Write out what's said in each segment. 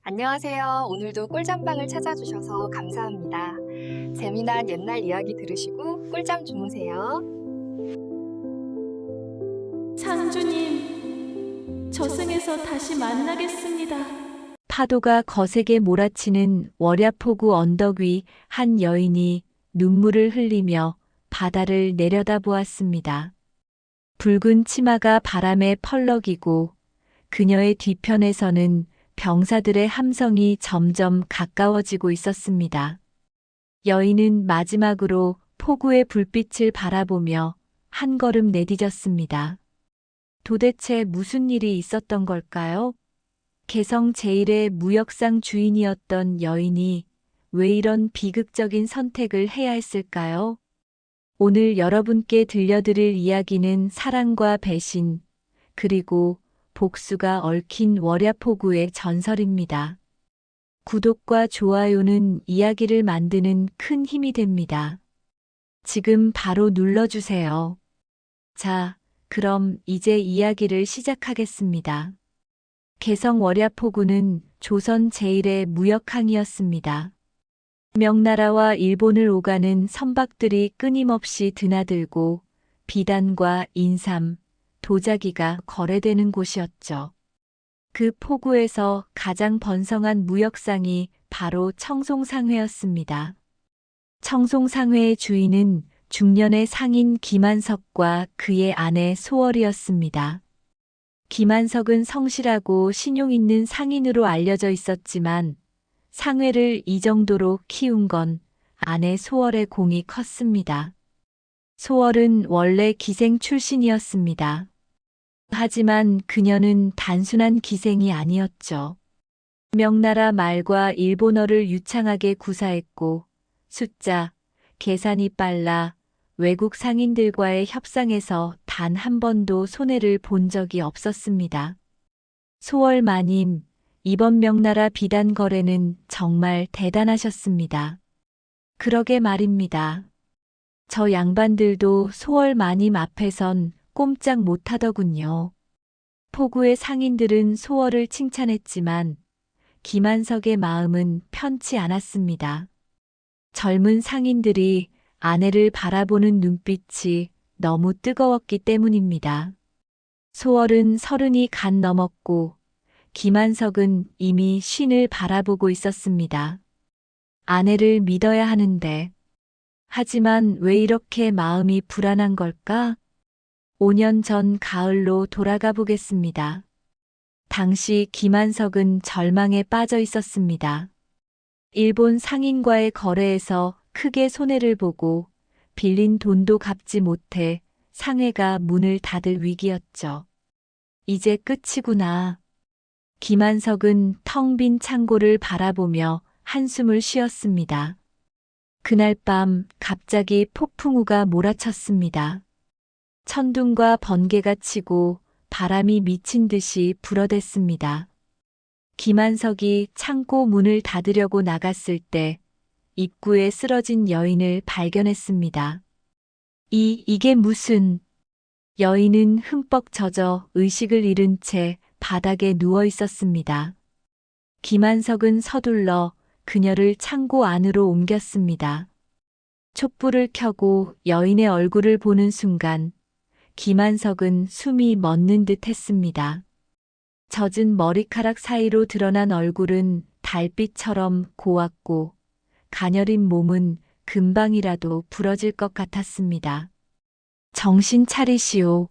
안녕하세요. 오늘도 꿀잠방을 찾아주셔서 감사합니다. 재미난 옛날 이야기 들으시고 꿀잠 주무세요. 상주님, 저승에서 다시 만나겠습니다. 파도가 거세게 몰아치는 월야포구 언덕 위 한 여인이 눈물을 흘리며 바다를 내려다보았습니다. 붉은 치마가 바람에 펄럭이고 그녀의 뒤편에서는 병사들의 함성이 점점 가까워지고 있었습니다. 여인은 마지막으로 포구의 불빛을 바라보며 한 걸음 내디뎠습니다. 도대체 무슨 일이 있었던 걸까요? 개성 제1의 무역상 주인이었던 여인이 왜 이런 비극적인 선택을 해야 했을까요? 오늘 여러분께 들려드릴 이야기는 사랑과 배신, 그리고 복수가 얽힌 월야포구의 전설입니다. 구독과 좋아요는 이야기를 만드는 큰 힘이 됩니다. 지금 바로 눌러주세요. 자, 그럼 이제 이야기를 시작하겠습니다. 개성 월야포구는 조선 제1의 무역항이었습니다. 명나라와 일본을 오가는 선박들이 끊임없이 드나들고 비단과 인삼, 도자기가 거래되는 곳이었죠. 그 포구에서 가장 번성한 무역상이 바로 청송상회였습니다. 청송상회의 주인은 중년의 상인 김한석과 그의 아내 소월이었습니다. 김한석은 성실하고 신용 있는 상인으로 알려져 있었지만 상회를 이 정도로 키운 건 아내 소월의 공이 컸습니다. 소월은 원래 기생 출신이었습니다. 하지만 그녀는 단순한 기생이 아니었죠. 명나라 말과 일본어를 유창하게 구사했고 숫자, 계산이 빨라 외국 상인들과의 협상에서 단 한 번도 손해를 본 적이 없었습니다. 소월 마님, 이번 명나라 비단 거래는 정말 대단하셨습니다. 그러게 말입니다. 저 양반들도 소월 마님 앞에선 꼼짝 못하더군요. 포구의 상인들은 소월을 칭찬했지만 김한석의 마음은 편치 않았습니다. 젊은 상인들이 아내를 바라보는 눈빛이 너무 뜨거웠기 때문입니다. 소월은 30이 간 넘었고 김한석은 이미 쉰을 바라보고 있었습니다. 아내를 믿어야 하는데, 하지만 왜 이렇게 마음이 불안한 걸까? 5년 전 가을로 돌아가 보겠습니다. 당시 김한석은 절망에 빠져 있었습니다. 일본 상인과의 거래에서 크게 손해를 보고 빌린 돈도 갚지 못해 상회가 문을 닫을 위기였죠. 이제 끝이구나. 김한석은 텅 빈 창고를 바라보며 한숨을 쉬었습니다. 그날 밤 갑자기 폭풍우가 몰아쳤습니다. 천둥과 번개가 치고 바람이 미친 듯이 불어댔습니다. 김한석이 창고 문을 닫으려고 나갔을 때 입구에 쓰러진 여인을 발견했습니다. 이게 무슨... 여인은 흠뻑 젖어 의식을 잃은 채 바닥에 누워 있었습니다. 김한석은 서둘러 그녀를 창고 안으로 옮겼습니다. 촛불을 켜고 여인의 얼굴을 보는 순간 김한석은 숨이 멎는 듯 했습니다. 젖은 머리카락 사이로 드러난 얼굴은 달빛처럼 고왔고 가녀린 몸은 금방이라도 부러질 것 같았습니다. 정신 차리시오,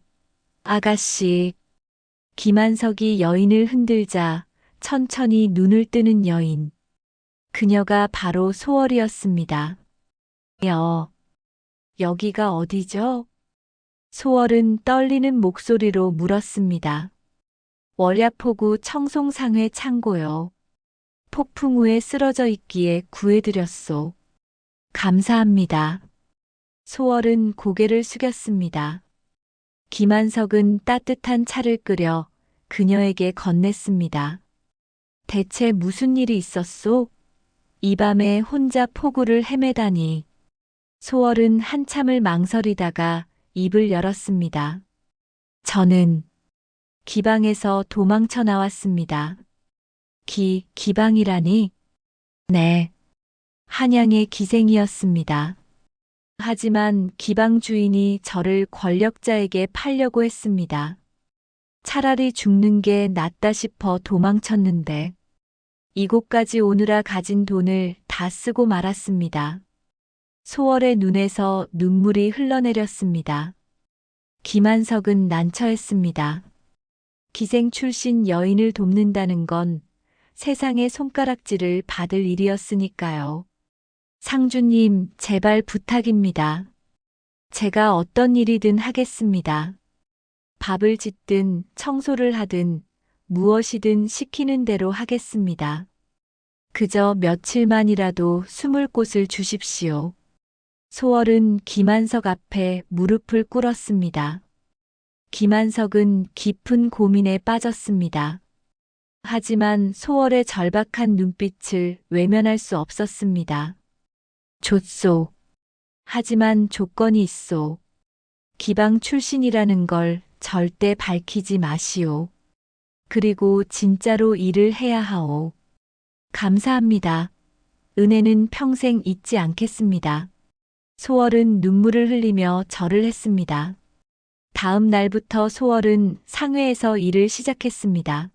아가씨. 김한석이 여인을 흔들자 천천히 눈을 뜨는 여인. 그녀가 바로 소월이었습니다. 여기가 어디죠? 소월은 떨리는 목소리로 물었습니다. 월야포구 청송상회 창고요. 폭풍 후에 쓰러져 있기에 구해드렸소. 감사합니다. 소월은 고개를 숙였습니다. 김한석은 따뜻한 차를 끓여 그녀에게 건넸습니다. 대체 무슨 일이 있었소? 이 밤에 혼자 포구를 헤매다니. 소월은 한참을 망설이다가 입을 열었습니다. 저는 기방에서 도망쳐 나왔습니다. 기방이라니? 네. 한양의 기생이었습니다. 하지만 기방 주인이 저를 권력자에게 팔려고 했습니다. 차라리 죽는 게 낫다 싶어 도망쳤는데 이곳까지 오느라 가진 돈을 다 쓰고 말았습니다. 소월의 눈에서 눈물이 흘러내렸습니다. 김한석은 난처했습니다. 기생 출신 여인을 돕는다는 건 세상의 손가락질을 받을 일이었으니까요. 상주님, 제발 부탁입니다. 제가 어떤 일이든 하겠습니다. 밥을 짓든 청소를 하든 무엇이든 시키는 대로 하겠습니다. 그저 며칠만이라도 숨을 곳을 주십시오. 소월은 김한석 앞에 무릎을 꿇었습니다. 김한석은 깊은 고민에 빠졌습니다. 하지만 소월의 절박한 눈빛을 외면할 수 없었습니다. 좋소. 하지만 조건이 있소. 기방 출신이라는 걸 절대 밝히지 마시오. 그리고 진짜로 일을 해야 하오. 감사합니다. 은혜는 평생 잊지 않겠습니다. 소월은 눈물을 흘리며 절을 했습니다. 다음 날부터 소월은 상회에서 일을 시작했습니다.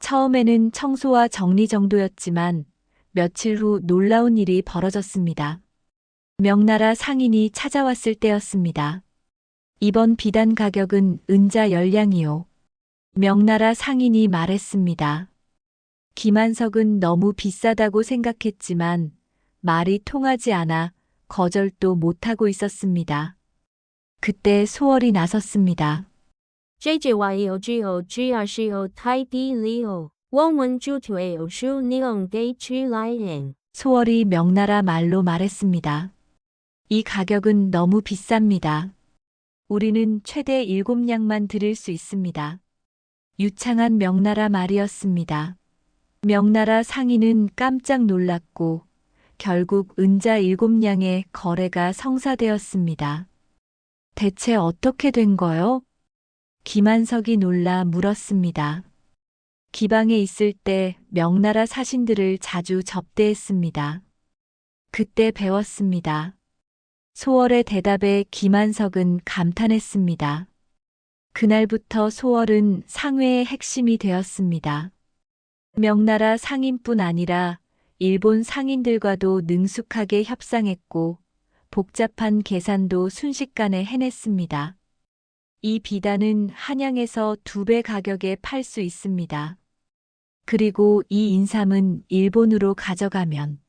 처음에는 청소와 정리 정도였지만 며칠 후 놀라운 일이 벌어졌습니다. 명나라 상인이 찾아왔을 때였습니다. 이번 비단 가격은 은자 10량이요. 명나라 상인이 말했습니다. 김한석은 너무 비싸다고 생각했지만 말이 통하지 않아 거절도 못하고 있었습니다. 그때 소월이 나섰습니다. JJYOGOGRCO 타이디 리오 원문주투에요 슈 니엉 데이치 라이엔 소월이 명나라 말로 말했습니다. 이 가격은 너무 비쌉니다. 우리는 최대 7량만 드릴 수 있습니다. 유창한 명나라 말이었습니다. 명나라 상인은 깜짝 놀랐고 결국 은자 7량의 거래가 성사되었습니다. 대체 어떻게 된 거요? 김한석이 놀라 물었습니다. 기방에 있을 때 명나라 사신들을 자주 접대했습니다. 그때 배웠습니다. 소월의 대답에 김한석은 감탄했습니다. 그날부터 소월은 상회의 핵심이 되었습니다. 명나라 상인뿐 아니라 일본 상인들과도 능숙하게 협상했고 복잡한 계산도 순식간에 해냈습니다. 이 비단은 한양에서 2배 가격에 팔 수 있습니다. 그리고 이 인삼은 일본으로 가져가면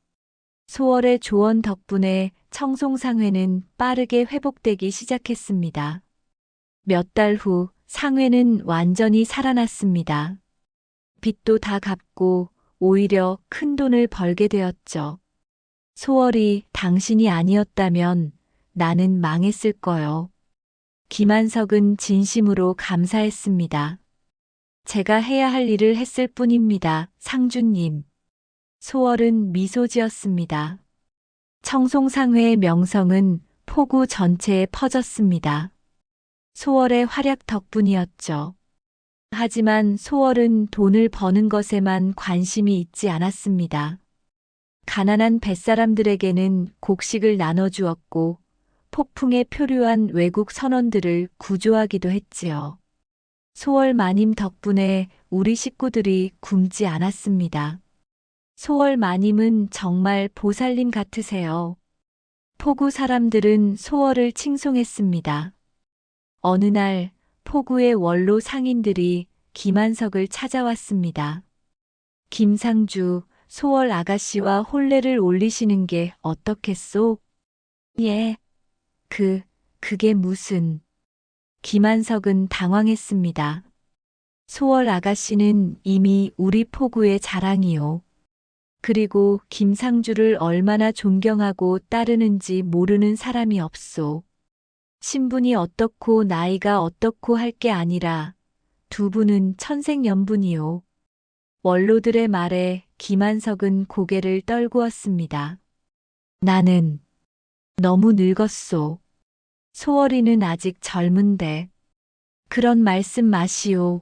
소월의 조언 덕분에 청송상회는 빠르게 회복되기 시작했습니다. 몇 달 후 상회는 완전히 살아났습니다. 빚도 다 갚고 오히려 큰 돈을 벌게 되었죠. 소월이 당신이 아니었다면 나는 망했을 거요. 김한석은 진심으로 감사했습니다. 제가 해야 할 일을 했을 뿐입니다, 상주님. 소월은 미소 지었습니다. 청송상회의 명성은 포구 전체에 퍼졌습니다. 소월의 활약 덕분이었죠. 하지만 소월은 돈을 버는 것에만 관심이 있지 않았습니다. 가난한 뱃사람들에게는 곡식을 나눠주었고 폭풍에 표류한 외국 선원들을 구조하기도 했지요. 소월 마님 덕분에 우리 식구들이 굶지 않았습니다. 소월 마님은 정말 보살님 같으세요. 포구 사람들은 소월을 칭송했습니다. 어느 날 포구의 원로 상인들이 김한석을 찾아왔습니다. 김상주, 소월 아가씨와 혼례를 올리시는 게 어떻겠소? 예. 그게 무슨... 김한석은 당황했습니다. 소월 아가씨는 이미 우리 포구의 자랑이요. 그리고 김상주를 얼마나 존경하고 따르는지 모르는 사람이 없소. 신분이 어떻고 나이가 어떻고 할 게 아니라 두 분은 천생연분이요. 원로들의 말에 김한석은 고개를 떨구었습니다. 나는 너무 늙었소. 소월이는 아직 젊은데. 그런 말씀 마시오.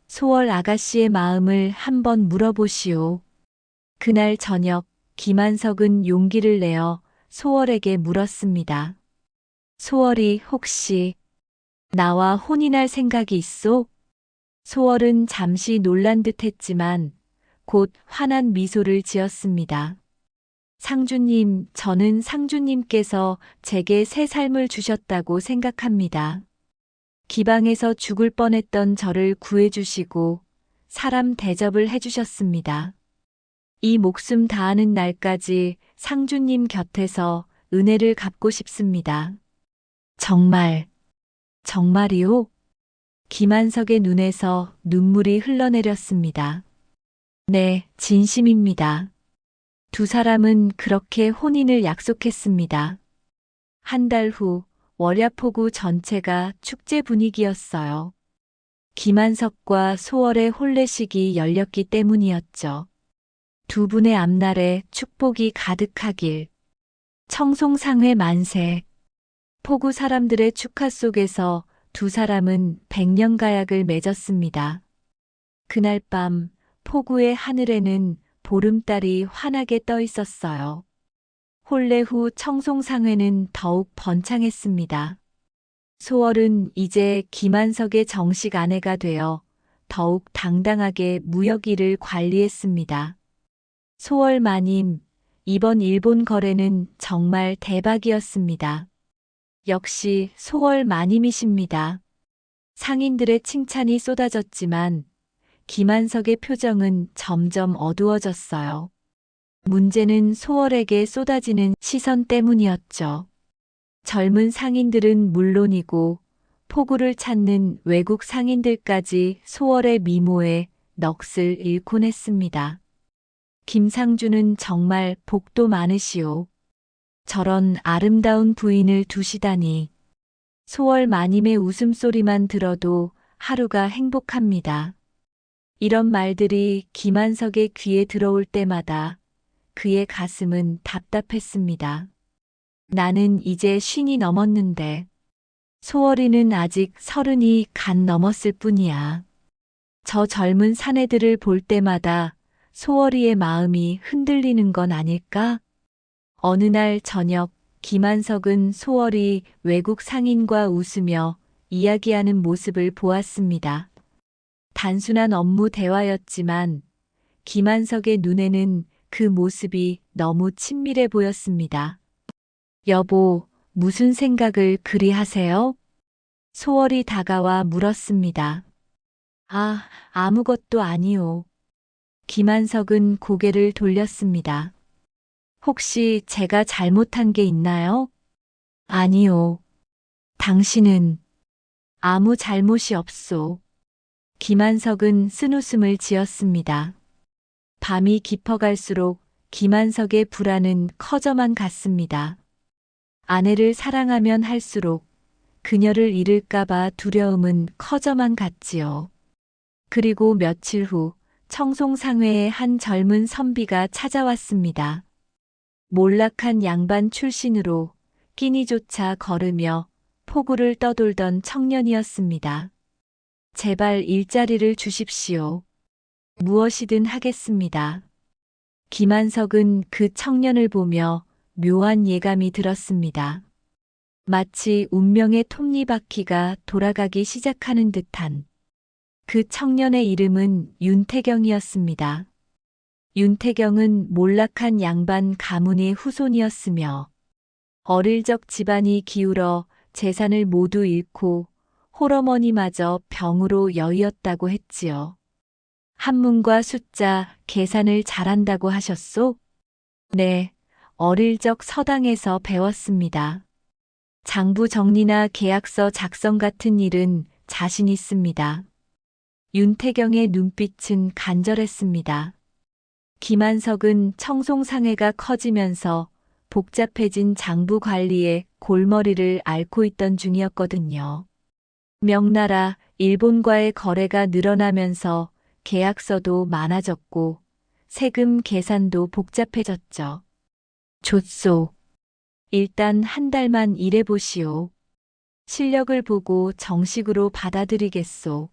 소월 아가씨의 마음을 한번 물어보시오. 그날 저녁 김한석은 용기를 내어 소월에게 물었습니다. 소월이 혹시 나와 혼인할 생각이 있소? 소월은 잠시 놀란 듯 했지만 곧 환한 미소를 지었습니다. 상주님, 저는 상주님께서 제게 새 삶을 주셨다고 생각합니다. 기방에서 죽을 뻔했던 저를 구해주시고 사람 대접을 해주셨습니다. 이 목숨 다하는 날까지 상주님 곁에서 은혜를 갚고 싶습니다. 정말이요? 김한석의 눈에서 눈물이 흘러내렸습니다. 네, 진심입니다. 두 사람은 그렇게 혼인을 약속했습니다. 한 달 후 월야포구 전체가 축제 분위기였어요. 김한석과 소월의 혼례식이 열렸기 때문이었죠. 두 분의 앞날에 축복이 가득하길. 청송상회 만세. 포구 사람들의 축하 속에서 두 사람은 백년가약을 맺었습니다. 그날 밤 포구의 하늘에는 보름달이 환하게 떠 있었어요. 혼례 후 청송상회는 더욱 번창했습니다. 소월은 이제 김한석의 정식 아내가 되어 더욱 당당하게 무역 일을 관리했습니다. 소월 마님, 이번 일본 거래는 정말 대박이었습니다. 역시 소월 마님이십니다. 상인들의 칭찬이 쏟아졌지만 김한석의 표정은 점점 어두워졌어요. 문제는 소월에게 쏟아지는 시선 때문이었죠. 젊은 상인들은 물론이고 포구를 찾는 외국 상인들까지 소월의 미모에 넋을 잃곤 했습니다. 김상주는 정말 복도 많으시오. 저런 아름다운 부인을 두시다니. 소월 마님의 웃음소리만 들어도 하루가 행복합니다. 이런 말들이 김한석의 귀에 들어올 때마다 그의 가슴은 답답했습니다. 나는 이제 50이 넘었는데 소월이는 아직 30이 갓 넘었을 뿐이야. 저 젊은 사내들을 볼 때마다 소월이의 마음이 흔들리는 건 아닐까? 어느 날 저녁 김한석은 소월이 외국 상인과 웃으며 이야기하는 모습을 보았습니다. 단순한 업무 대화였지만 김한석의 눈에는 그 모습이 너무 친밀해 보였습니다. 여보, 무슨 생각을 그리 하세요? 소월이 다가와 물었습니다. 아무것도 아니요. 김한석은 고개를 돌렸습니다. 혹시 제가 잘못한 게 있나요? 아니요. 당신은 아무 잘못이 없소. 김한석은 쓴웃음을 지었습니다. 밤이 깊어갈수록 김한석의 불안은 커져만 갔습니다. 아내를 사랑하면 할수록 그녀를 잃을까봐 두려움은 커져만 갔지요. 그리고 며칠 후 청송상회에 한 젊은 선비가 찾아왔습니다. 몰락한 양반 출신으로 끼니조차 거르며 포구를 떠돌던 청년이었습니다. 제발 일자리를 주십시오. 무엇이든 하겠습니다. 김한석은 그 청년을 보며 묘한 예감이 들었습니다. 마치 운명의 톱니바퀴가 돌아가기 시작하는 듯한. 그 청년의 이름은 윤태경이었습니다. 윤태경은 몰락한 양반 가문의 후손이었으며 어릴 적 집안이 기울어 재산을 모두 잃고 홀어머니마저 병으로 여의었다고 했지요. 한문과 숫자, 계산을 잘한다고 하셨소? 네, 어릴 적 서당에서 배웠습니다. 장부 정리나 계약서 작성 같은 일은 자신 있습니다. 윤태경의 눈빛은 간절했습니다. 김한석은 청송상회가 커지면서 복잡해진 장부 관리에 골머리를 앓고 있던 중이었거든요. 명나라, 일본과의 거래가 늘어나면서 계약서도 많아졌고 세금 계산도 복잡해졌죠. 좋소. 일단 한 달만 일해보시오. 실력을 보고 정식으로 받아들이겠소.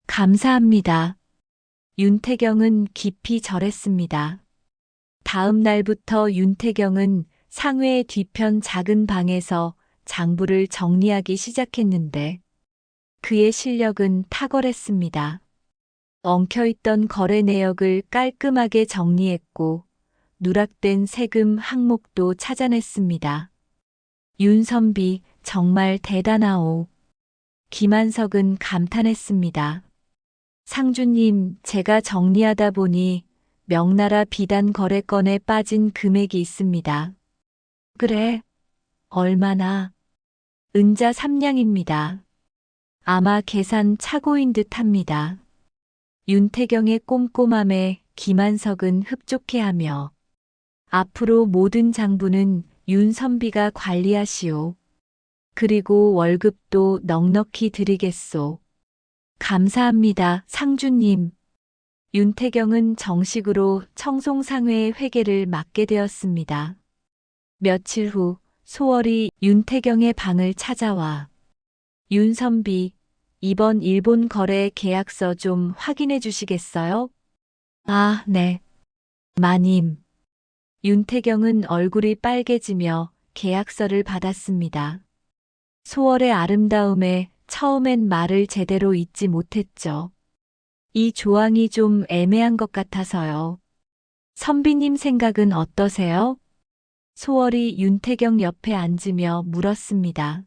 감사합니다. 윤태경은 깊이 절했습니다. 다음 날부터 윤태경은 상회의 뒤편 작은 방에서 장부를 정리하기 시작했는데 그의 실력은 탁월했습니다. 엉켜있던 거래 내역을 깔끔하게 정리했고 누락된 세금 항목도 찾아냈습니다. 윤선비 정말 대단하오. 김한석은 감탄했습니다. 상주님, 제가 정리하다 보니 명나라 비단 거래건에 빠진 금액이 있습니다. 그래? 얼마나? 은자 3냥입니다. 아마 계산 착오인 듯 합니다. 윤태경의 꼼꼼함에 김한석은 흡족해하며 앞으로 모든 장부는 윤선비가 관리하시오. 그리고 월급도 넉넉히 드리겠소. 감사합니다, 상주님. 윤태경은 정식으로 청송상회의 회계를 맡게 되었습니다. 며칠 후 소월이 윤태경의 방을 찾아와 윤선비, 이번 일본 거래 계약서 좀 확인해 주시겠어요? 아, 네. 마님. 윤태경은 얼굴이 빨개지며 계약서를 받았습니다. 소월의 아름다움에 처음엔 말을 제대로 잇지 못했죠. 이 조항이 좀 애매한 것 같아서요. 선비님 생각은 어떠세요? 소월이 윤태경 옆에 앉으며 물었습니다.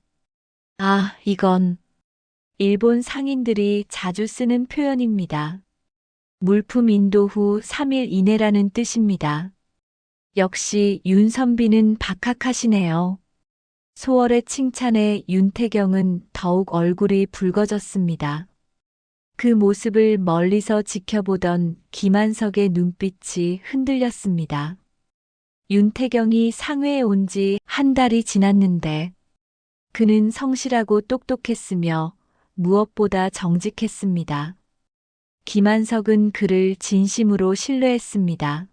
아, 이건 일본 상인들이 자주 쓰는 표현입니다. 물품 인도 후 3일 이내라는 뜻입니다. 역시 윤선비는 박학하시네요. 소월의 칭찬에 윤태경은 더욱 얼굴이 붉어졌습니다. 그 모습을 멀리서 지켜보던 김한석의 눈빛이 흔들렸습니다. 윤태경이 상회에 온 지 한 달이 지났는데 그는 성실하고 똑똑했으며 무엇보다 정직했습니다. 김한석은 그를 진심으로 신뢰했습니다.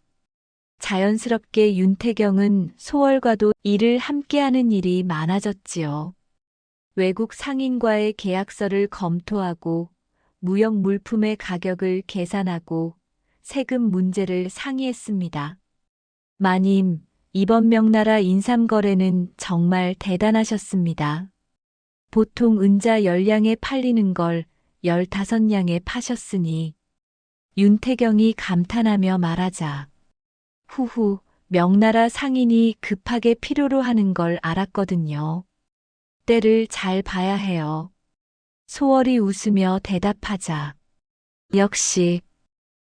자연스럽게 윤태경은 소월과도 일을 함께하는 일이 많아졌지요. 외국 상인과의 계약서를 검토하고 무역 물품의 가격을 계산하고 세금 문제를 상의했습니다. 마님, 이번 명나라 인삼거래는 정말 대단하셨습니다. 보통 은자 10량에 팔리는 걸 15량에 파셨으니 윤태경이 감탄하며 말하자. 후후, 명나라 상인이 급하게 필요로 하는 걸 알았거든요. 때를 잘 봐야 해요. 소월이 웃으며 대답하자. 역시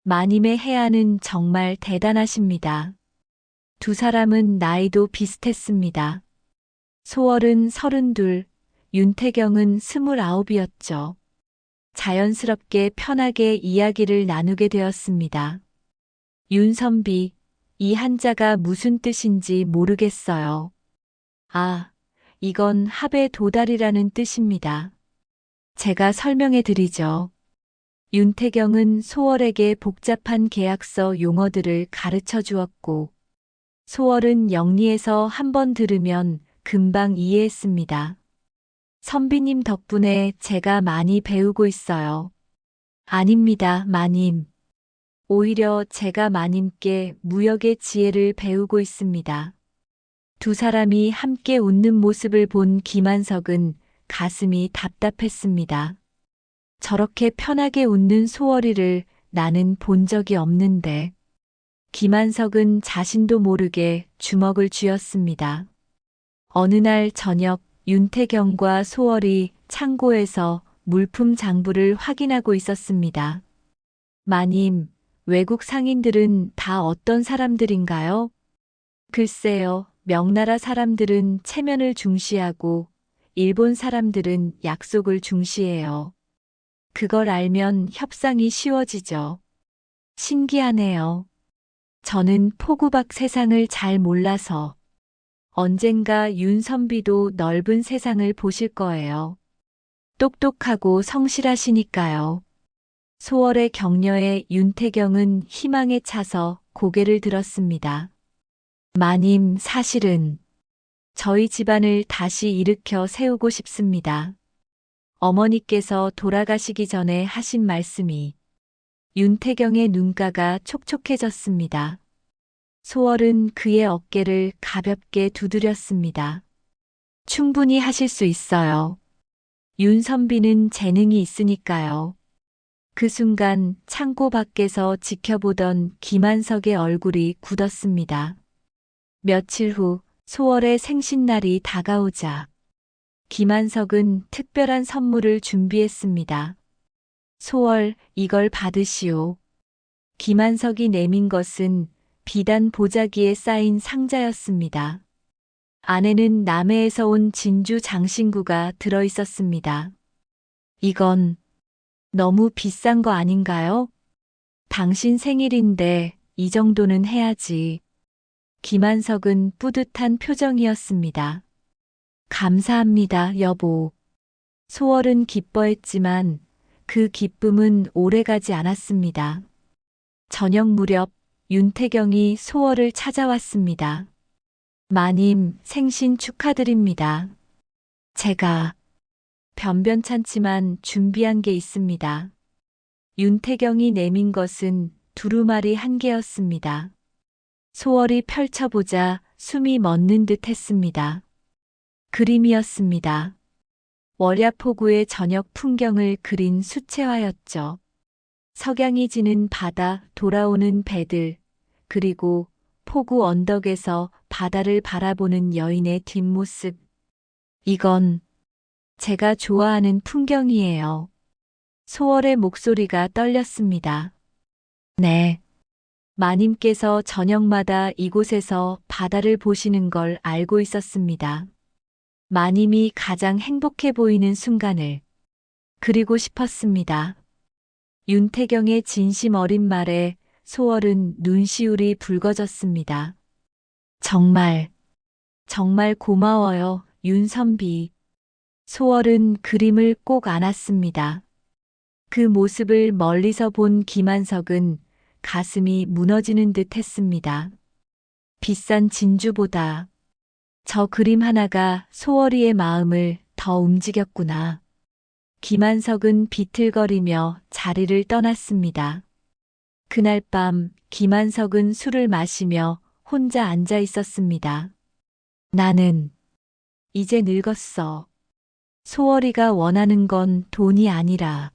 마님의 해안은 정말 대단하십니다. 두 사람은 나이도 비슷했습니다. 소월은 32, 윤태경은 29이었죠. 자연스럽게 편하게 이야기를 나누게 되었습니다. 윤선비, 이 한자가 무슨 뜻인지 모르겠어요. 아, 이건 합의 도달이라는 뜻입니다. 제가 설명해 드리죠. 윤태경은 소월에게 복잡한 계약서 용어들을 가르쳐 주었고, 소월은 영리해서 한번 들으면 금방 이해했습니다. 선비님 덕분에 제가 많이 배우고 있어요. 아닙니다, 마님. 오히려 제가 마님께 무역의 지혜를 배우고 있습니다. 두 사람이 함께 웃는 모습을 본 김한석은 가슴이 답답했습니다. 저렇게 편하게 웃는 소월이를 나는 본 적이 없는데. 김한석은 자신도 모르게 주먹을 쥐었습니다. 어느 날 저녁 윤태경과 소월이 창고에서 물품 장부를 확인하고 있었습니다. 마님, 외국 상인들은 다 어떤 사람들인가요? 글쎄요, 명나라 사람들은 체면을 중시하고 일본 사람들은 약속을 중시해요. 그걸 알면 협상이 쉬워지죠. 신기하네요. 저는 포구박 세상을 잘 몰라서 언젠가 윤선비도 넓은 세상을 보실 거예요. 똑똑하고 성실하시니까요. 소월의 격려에 윤태경은 희망에 차서 고개를 들었습니다. 마님, 사실은 저희 집안을 다시 일으켜 세우고 싶습니다. 어머니께서 돌아가시기 전에 하신 말씀이 윤태경의 눈가가 촉촉해졌습니다. 소월은 그의 어깨를 가볍게 두드렸습니다. 충분히 하실 수 있어요. 윤선비는 재능이 있으니까요. 그 순간 창고 밖에서 지켜보던 김한석의 얼굴이 굳었습니다. 며칠 후 소월의 생신날이 다가오자 김한석은 특별한 선물을 준비했습니다. 소월, 이걸 받으시오. 김한석이 내민 것은 비단 보자기에 쌓인 상자였습니다. 안에는 남해에서 온 진주 장신구가 들어 있었습니다. 이건 너무 비싼 거 아닌가요? 당신 생일인데 이 정도는 해야지. 김한석은 뿌듯한 표정이었습니다. 감사합니다, 여보. 소월은 기뻐했지만 그 기쁨은 오래가지 않았습니다. 저녁 무렵 윤태경이 소월을 찾아왔습니다. 마님, 생신 축하드립니다. 제가 변변찮지만 준비한 게 있습니다. 윤태경이 내민 것은 두루마리 한 개였습니다. 소월이 펼쳐보자 숨이 멎는 듯 했습니다. 그림이었습니다. 월야포구의 저녁 풍경을 그린 수채화였죠. 석양이 지는 바다, 돌아오는 배들, 그리고 포구 언덕에서 바다를 바라보는 여인의 뒷모습. 이건 제가 좋아하는 풍경이에요. 소월의 목소리가 떨렸습니다. 네. 마님께서 저녁마다 이곳에서 바다를 보시는 걸 알고 있었습니다. 마님이 가장 행복해 보이는 순간을 그리고 싶었습니다. 윤태경의 진심 어린 말에 소월은 눈시울이 붉어졌습니다. 정말 고마워요, 윤선비. 소월은 그림을 꼭 안았습니다. 그 모습을 멀리서 본 김한석은 가슴이 무너지는 듯 했습니다. 비싼 진주보다 저 그림 하나가 소월이의 마음을 더 움직였구나. 김한석은 비틀거리며 자리를 떠났습니다. 그날 밤 김한석은 술을 마시며 혼자 앉아 있었습니다. 나는 이제 늙었어. 소월이가 원하는 건 돈이 아니라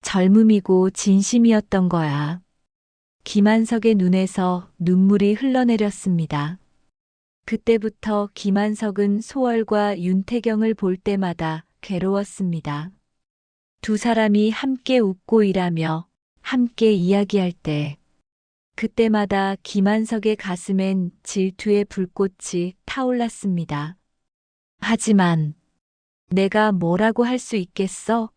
젊음이고 진심이었던 거야. 김한석의 눈에서 눈물이 흘러내렸습니다. 그때부터 김한석은 소월과 윤태경을 볼 때마다 괴로웠습니다. 두 사람이 함께 웃고 일하며 함께 이야기할 때 그때마다 김한석의 가슴엔 질투의 불꽃이 타올랐습니다. 하지만 내가 뭐라고 할 수 있겠어?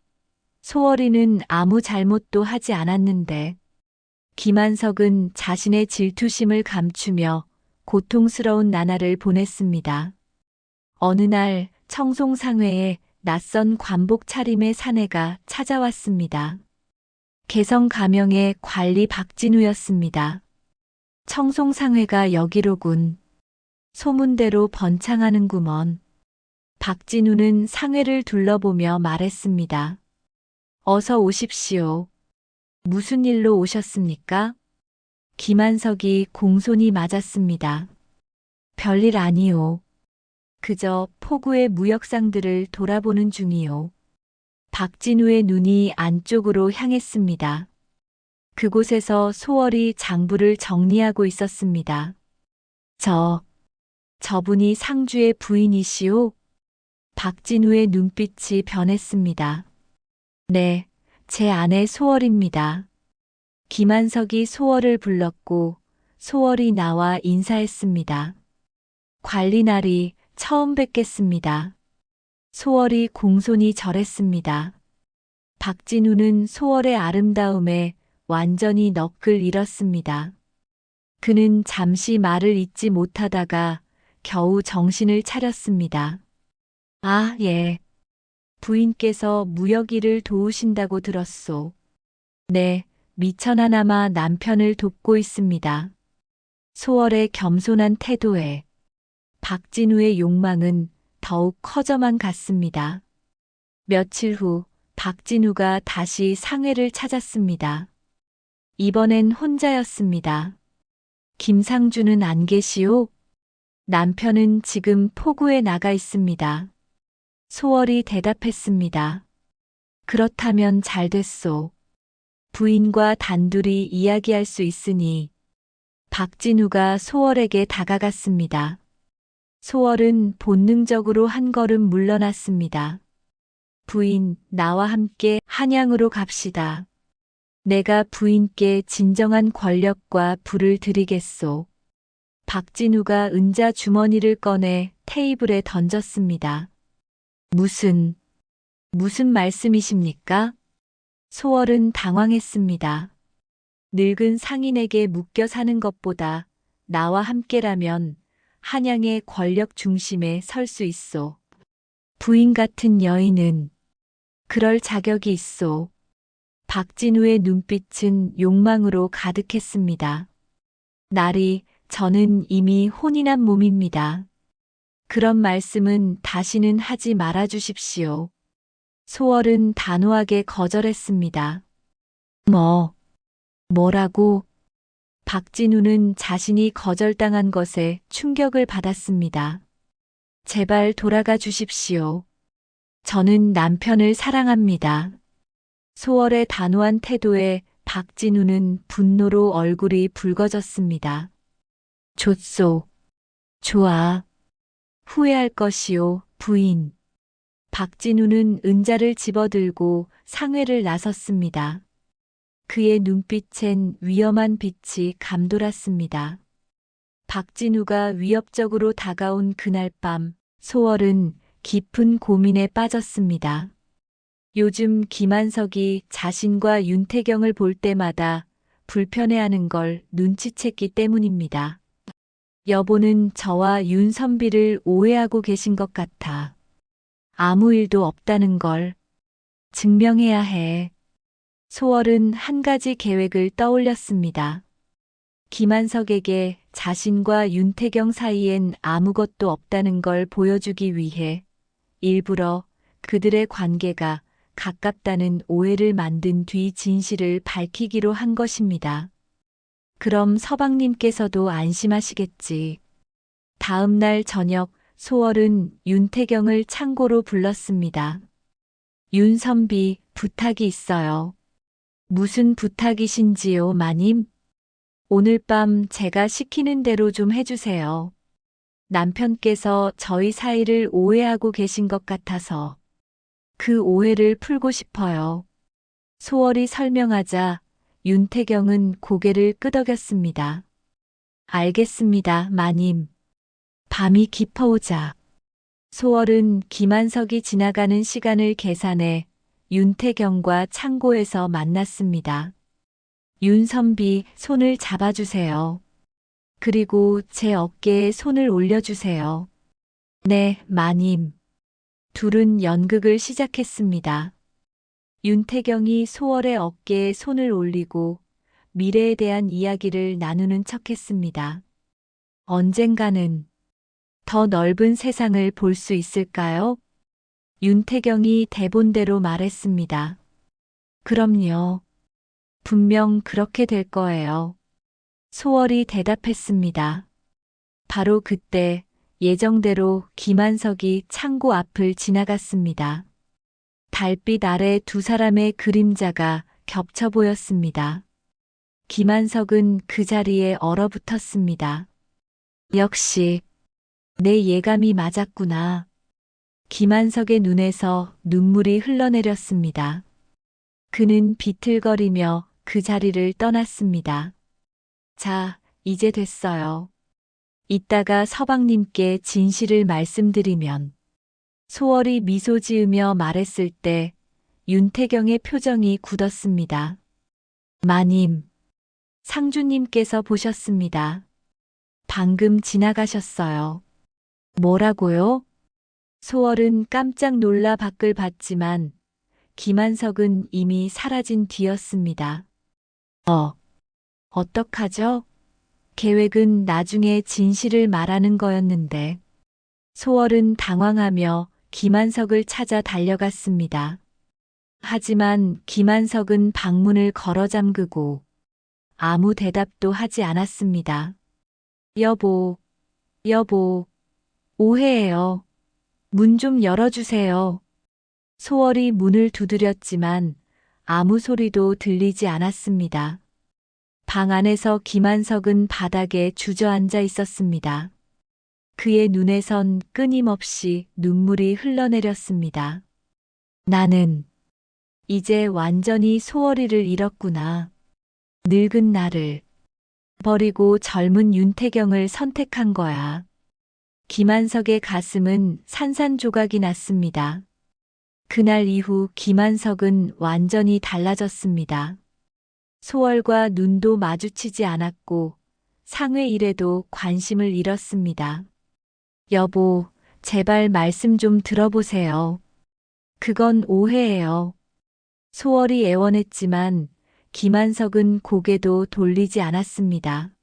소월이는 아무 잘못도 하지 않았는데. 김한석은 자신의 질투심을 감추며 고통스러운 나날을 보냈습니다. 어느 날 청송상회에 낯선 관복 차림의 사내가 찾아왔습니다. 개성 가명의 관리 박진우였습니다. 청송상회가 여기로군. 소문대로 번창하는구먼. 박진우는 상회를 둘러보며 말했습니다. 어서 오십시오. 무슨 일로 오셨습니까? 김한석이 공손히 맞았습니다. 별일 아니오. 그저 포구의 무역상들을 돌아보는 중이오. 박진우의 눈이 안쪽으로 향했습니다. 그곳에서 소월이 장부를 정리하고 있었습니다. 저분이 상주의 부인이시오? 박진우의 눈빛이 변했습니다. 네, 제 아내 소월입니다. 김한석이 소월을 불렀고 소월이 나와 인사했습니다. 관리날이 처음 뵙겠습니다. 소월이 공손히 절했습니다. 박진우는 소월의 아름다움에 완전히 넋을 잃었습니다. 그는 잠시 말을 잇지 못하다가 겨우 정신을 차렸습니다. 아, 예. 부인께서 무역 일을 도우신다고 들었소. 네, 미천하나마 남편을 돕고 있습니다. 소월의 겸손한 태도에 박진우의 욕망은 더욱 커져만 갔습니다. 며칠 후 박진우가 다시 상회를 찾았습니다. 이번엔 혼자였습니다. 김상준은 안 계시오? 남편은 지금 포구에 나가 있습니다. 소월이 대답했습니다. 그렇다면 잘 됐소. 부인과 단둘이 이야기할 수 있으니. 박진우가 소월에게 다가갔습니다. 소월은 본능적으로 한 걸음 물러났습니다. 부인, 나와 함께 한양으로 갑시다. 내가 부인께 진정한 권력과 부를 드리겠소. 박진우가 은자 주머니를 꺼내 테이블에 던졌습니다. 무슨 말씀이십니까? 소월은 당황했습니다. 늙은 상인에게 묶여 사는 것보다 나와 함께라면 한양의 권력 중심에 설 수 있소. 부인 같은 여인은 그럴 자격이 있소. 박진우의 눈빛은 욕망으로 가득했습니다. 나리, 저는 이미 혼인한 몸입니다. 그런 말씀은 다시는 하지 말아 주십시오. 소월은 단호하게 거절했습니다. 뭐라고? 박진우는 자신이 거절당한 것에 충격을 받았습니다. 제발 돌아가 주십시오. 저는 남편을 사랑합니다. 소월의 단호한 태도에 박진우는 분노로 얼굴이 붉어졌습니다. 좋소. 좋아. 후회할 것이오, 부인. 박진우는 은자를 집어들고 상회를 나섰습니다. 그의 눈빛엔 위험한 빛이 감돌았습니다. 박진우가 위협적으로 다가온 그날 밤, 소월은 깊은 고민에 빠졌습니다. 요즘 김한석이 자신과 윤태경을 볼 때마다 불편해하는 걸 눈치챘기 때문입니다. 여보는 저와 윤선비를 오해하고 계신 것 같아. 아무 일도 없다는 걸 증명해야 해. 소월은 한 가지 계획을 떠올렸습니다. 김한석에게 자신과 윤태경 사이엔 아무것도 없다는 걸 보여주기 위해 일부러 그들의 관계가 가깝다는 오해를 만든 뒤 진실을 밝히기로 한 것입니다. 그럼 서방님께서도 안심하시겠지. 다음 날 저녁 소월은 윤태경을 창고로 불렀습니다. 윤선비, 부탁이 있어요. 무슨 부탁이신지요, 마님? 오늘 밤 제가 시키는 대로 좀 해주세요. 남편께서 저희 사이를 오해하고 계신 것 같아서 그 오해를 풀고 싶어요. 소월이 설명하자 윤태경은 고개를 끄덕였습니다. 알겠습니다, 마님. 밤이 깊어오자 소월은 김한석이 지나가는 시간을 계산해 윤태경과 창고에서 만났습니다. 윤선비, 손을 잡아주세요. 그리고 제 어깨에 손을 올려주세요. 네, 마님. 둘은 연극을 시작했습니다. 윤태경이 소월의 어깨에 손을 올리고 미래에 대한 이야기를 나누는 척했습니다. 언젠가는 더 넓은 세상을 볼 수 있을까요? 윤태경이 대본대로 말했습니다. 그럼요. 분명 그렇게 될 거예요. 소월이 대답했습니다. 바로 그때 예정대로 김한석이 창고 앞을 지나갔습니다. 달빛 아래 두 사람의 그림자가 겹쳐 보였습니다. 김한석은 그 자리에 얼어붙었습니다. 역시 내 예감이 맞았구나. 김한석의 눈에서 눈물이 흘러내렸습니다. 그는 비틀거리며 그 자리를 떠났습니다. 자, 이제 됐어요. 이따가 서방님께 진실을 말씀드리면. 소월이 미소 지으며 말했을 때 윤태경의 표정이 굳었습니다. 마님, 상주님께서 보셨습니다. 방금 지나가셨어요. 뭐라고요? 소월은 깜짝 놀라 밖을 봤지만 김한석은 이미 사라진 뒤였습니다. 어떡하죠? 계획은 나중에 진실을 말하는 거였는데. 소월은 당황하며 김한석을 찾아 달려갔습니다. 하지만 김한석은 방문을 걸어 잠그고 아무 대답도 하지 않았습니다. 여보, 오해해요. 문 좀 열어주세요. 소월이 문을 두드렸지만 아무 소리도 들리지 않았습니다. 방 안에서 김한석은 바닥에 주저앉아 있었습니다. 그의 눈에선 끊임없이 눈물이 흘러내렸습니다. 나는 이제 완전히 소월이를 잃었구나. 늙은 나를 버리고 젊은 윤태경을 선택한 거야. 김한석의 가슴은 산산조각이 났습니다. 그날 이후 김한석은 완전히 달라졌습니다. 소월과 눈도 마주치지 않았고 상회 일에도 관심을 잃었습니다. 여보, 제발 말씀 좀 들어보세요. 그건 오해예요. 소월이 애원했지만 김한석은 고개도 돌리지 않았습니다.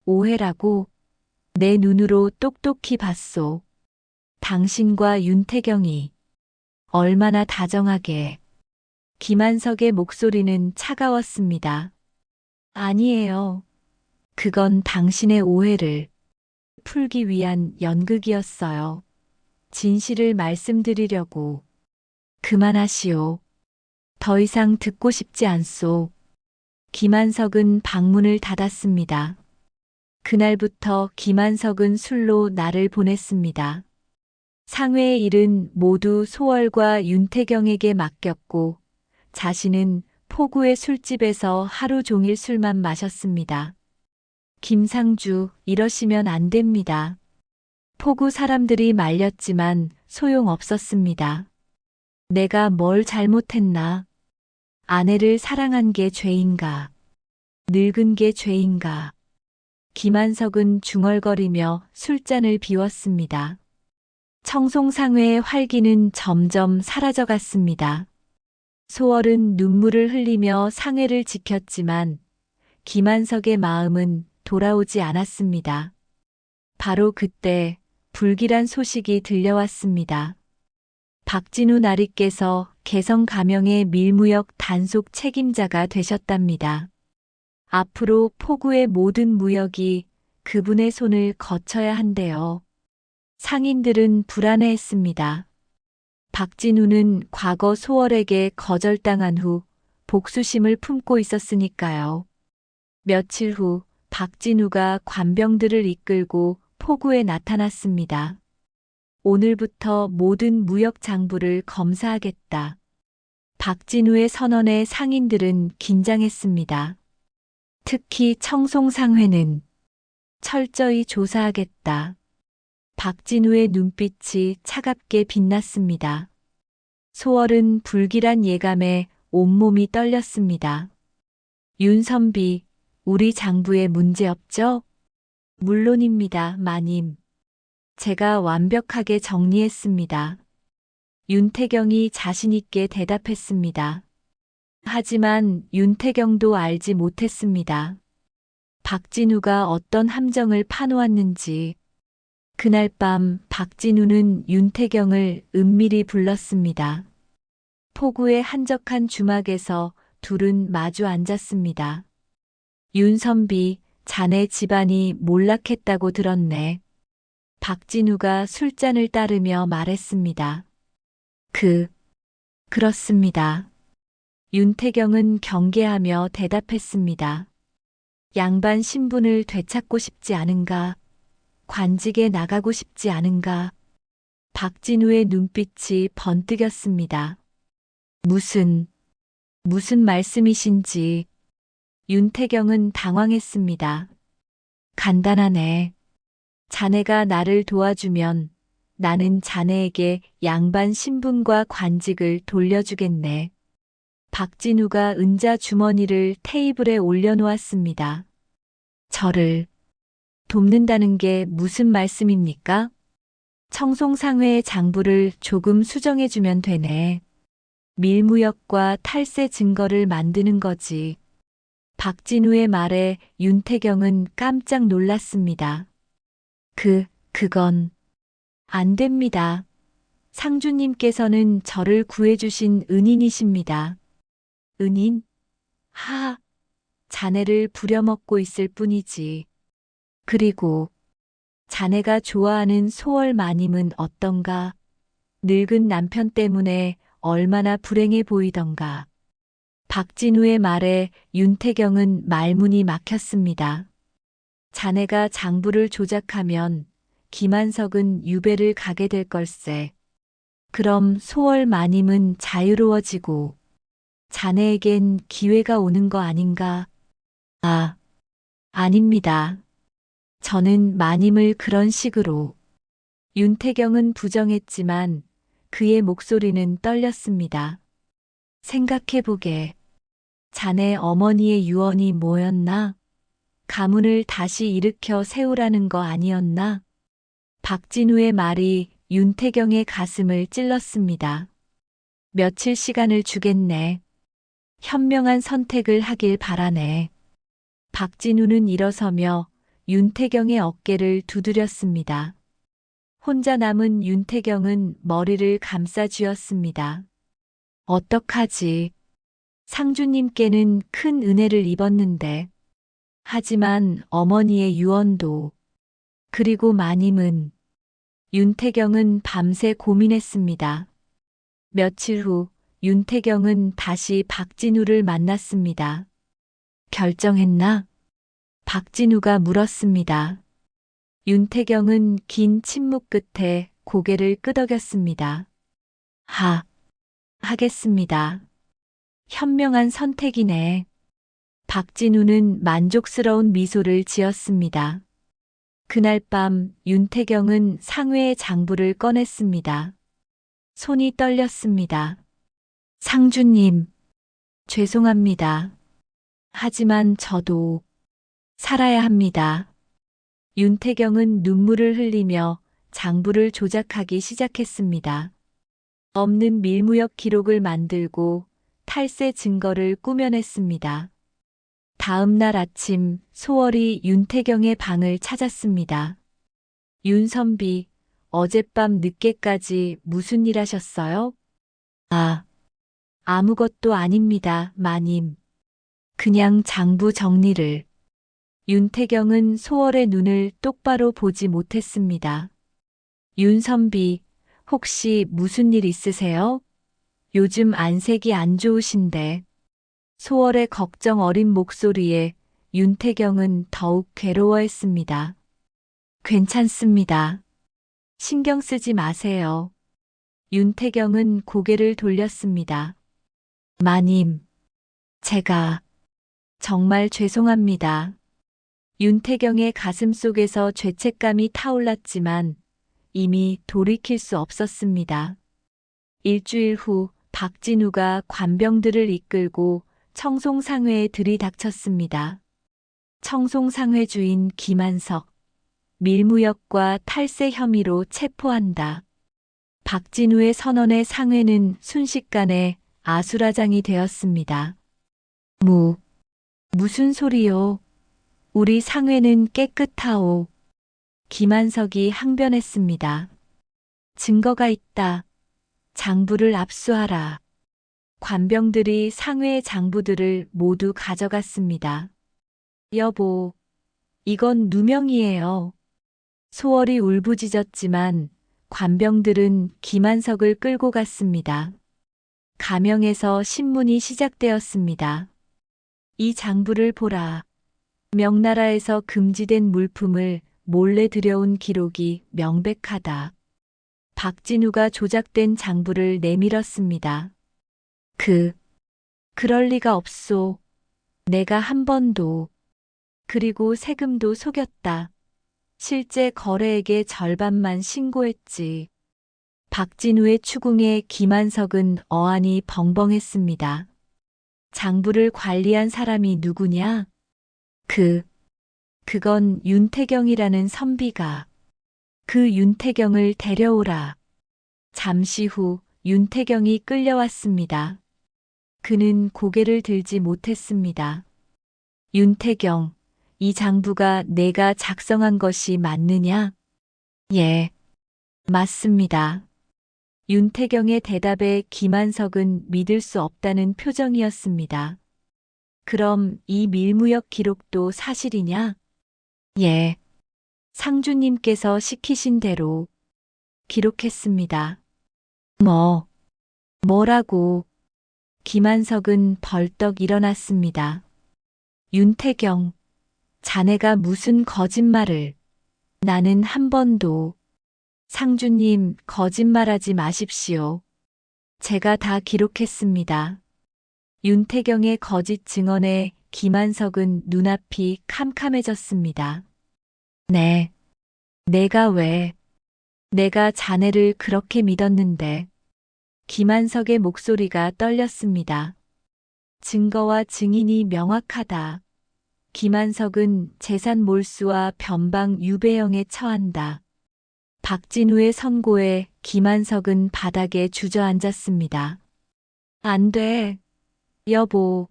오해라고? 내 눈으로 똑똑히 봤소. 당신과 윤태경이 얼마나 다정하게. 김한석의 목소리는 차가웠습니다. 아니에요. 그건 당신의 오해를 풀기 위한 연극이었어요. 진실을 말씀드리려고. 그만하시오. 더 이상 듣고 싶지 않소. 김한석은 방문을 닫았습니다. 그날부터 김한석은 술로 날을 보냈습니다. 상회의 일은 모두 소월과 윤태경에게 맡겼고 자신은 포구의 술집에서 하루 종일 술만 마셨습니다. 김상주, 이러시면 안 됩니다. 포구 사람들이 말렸지만 소용없었습니다. 내가 뭘 잘못했나? 아내를 사랑한 게 죄인가? 늙은 게 죄인가? 김한석은 중얼거리며 술잔을 비웠습니다. 청송상회의 활기는 점점 사라져갔습니다. 소월은 눈물을 흘리며 상회를 지켰지만 김한석의 마음은 돌아오지 않았습니다. 바로 그때 불길한 소식이 들려왔습니다. 박진우 나리께서 개성 가명의 밀무역 단속 책임자가 되셨답니다. 앞으로 포구의 모든 무역이 그분의 손을 거쳐야 한대요. 상인들은 불안해했습니다. 박진우는 과거 소월에게 거절당한 후 복수심을 품고 있었으니까요. 며칠 후 박진우가 관병들을 이끌고 포구에 나타났습니다. 오늘부터 모든 무역 장부를 검사하겠다. 박진우의 선언에 상인들은 긴장했습니다. 특히 청송상회는 철저히 조사하겠다. 박진우의 눈빛이 차갑게 빛났습니다. 소월은 불길한 예감에 온몸이 떨렸습니다. 윤선비, 우리 장부에 문제 없죠? 물론입니다, 마님. 제가 완벽하게 정리했습니다. 윤태경이 자신있게 대답했습니다. 하지만 윤태경도 알지 못했습니다. 박진우가 어떤 함정을 파놓았는지. 그날 밤 박진우는 윤태경을 은밀히 불렀습니다. 포구의 한적한 주막에서 둘은 마주 앉았습니다. 윤선비, 자네 집안이 몰락했다고 들었네. 박진우가 술잔을 따르며 말했습니다. 그렇습니다. 윤태경은 경계하며 대답했습니다. 양반 신분을 되찾고 싶지 않은가? 관직에 나가고 싶지 않은가? 박진우의 눈빛이 번뜩였습니다. 무슨 말씀이신지. 윤태경은 당황했습니다. 간단하네. 자네가 나를 도와주면 나는 자네에게 양반 신분과 관직을 돌려주겠네. 박진우가 은자 주머니를 테이블에 올려놓았습니다. 저를 돕는다는 게 무슨 말씀입니까? 청송상회의 장부를 조금 수정해주면 되네. 밀무역과 탈세 증거를 만드는 거지. 박진우의 말에 윤태경은 깜짝 놀랐습니다. 그건 안 됩니다. 상주님께서는 저를 구해주신 은인이십니다. 은인? 자네를 부려먹고 있을 뿐이지. 그리고 자네가 좋아하는 소월 마님은 어떤가? 늙은 남편 때문에 얼마나 불행해 보이던가. 박진우의 말에 윤태경은 말문이 막혔습니다. 자네가 장부를 조작하면 김한석은 유배를 가게 될 걸세. 그럼 소월 마님은 자유로워지고 자네에겐 기회가 오는 거 아닌가? 아닙니다. 저는 마님을 그런 식으로. 윤태경은 부정했지만 그의 목소리는 떨렸습니다. 생각해보게. 자네 어머니의 유언이 뭐였나? 가문을 다시 일으켜 세우라는 거 아니었나? 박진우의 말이 윤태경의 가슴을 찔렀습니다. 며칠 시간을 주겠네. 현명한 선택을 하길 바라네. 박진우는 일어서며 윤태경의 어깨를 두드렸습니다. 혼자 남은 윤태경은 머리를 감싸 쥐었습니다. 어떡하지? 상주님께는 큰 은혜를 입었는데. 하지만 어머니의 유언도. 그리고 마님은. 윤태경은 밤새 고민했습니다. 며칠 후 윤태경은 다시 박진우를 만났습니다. 결정했나? 박진우가 물었습니다. 윤태경은 긴 침묵 끝에 고개를 끄덕였습니다. 하겠습니다. 현명한 선택이네. 박진우는 만족스러운 미소를 지었습니다. 그날 밤 윤태경은 상회의 장부를 꺼냈습니다. 손이 떨렸습니다. 상주님, 죄송합니다. 하지만 저도 살아야 합니다. 윤태경은 눈물을 흘리며 장부를 조작하기 시작했습니다. 없는 밀무역 기록을 만들고 탈세 증거를 꾸며냈습니다. 다음 날 아침 소월이 윤태경의 방을 찾았습니다. 윤선비, 어젯밤 늦게까지 무슨 일 하셨어요? 아무것도 아닙니다, 마님. 그냥 장부 정리를. 윤태경은 소월의 눈을 똑바로 보지 못했습니다. 윤선비, 혹시 무슨 일 있으세요? 요즘 안색이 안 좋으신데. 소월의 걱정 어린 목소리에 윤태경은 더욱 괴로워했습니다. 괜찮습니다. 신경 쓰지 마세요. 윤태경은 고개를 돌렸습니다. 마님, 제가 정말 죄송합니다. 윤태경의 가슴 속에서 죄책감이 타올랐지만 이미 돌이킬 수 없었습니다. 일주일 후 박진우가 관병들을 이끌고 청송상회에 들이닥쳤습니다. 청송상회 주인 김한석, 밀무역과 탈세 혐의로 체포한다. 박진우의 선언에 상회는 순식간에 아수라장이 되었습니다. 무슨 소리요? 우리 상회는 깨끗하오. 김한석이 항변했습니다. 증거가 있다. 장부를 압수하라. 관병들이 상회의 장부들을 모두 가져갔습니다. 여보, 이건 누명이에요. 소월이 울부짖었지만 관병들은 김한석을 끌고 갔습니다. 가명에서 신문이 시작되었습니다. 이 장부를 보라. 명나라에서 금지된 물품을 몰래 들여온 기록이 명백하다. 박진우가 조작된 장부를 내밀었습니다. 그럴 리가 없소. 내가 한 번도. 그리고 세금도 속였다. 실제 거래액의 절반만 신고했지. 박진우의 추궁에 김한석은 어안이 벙벙했습니다. 장부를 관리한 사람이 누구냐? 그건 윤태경이라는 선비가. 그 윤태경을 데려오라. 잠시 후 윤태경이 끌려왔습니다. 그는 고개를 들지 못했습니다. 윤태경, 이 장부가 내가 작성한 것이 맞느냐? 예, 맞습니다. 윤태경의 대답에 김한석은 믿을 수 없다는 표정이었습니다. 그럼 이 밀무역 기록도 사실이냐? 예. 상주님께서 시키신 대로 기록했습니다. 뭐라고? 김한석은 벌떡 일어났습니다. 윤태경, 자네가 무슨 거짓말을. 나는 한 번도. 상주님, 거짓말하지 마십시오. 제가 다 기록했습니다. 윤태경의 거짓 증언에 김한석은 눈앞이 캄캄해졌습니다. 네. 내가 왜? 내가 자네를 그렇게 믿었는데. 김한석의 목소리가 떨렸습니다. 증거와 증인이 명확하다. 김한석은 재산 몰수와 변방 유배형에 처한다. 박진우의 선고에 김한석은 바닥에 주저앉았습니다. 안 돼. 여보.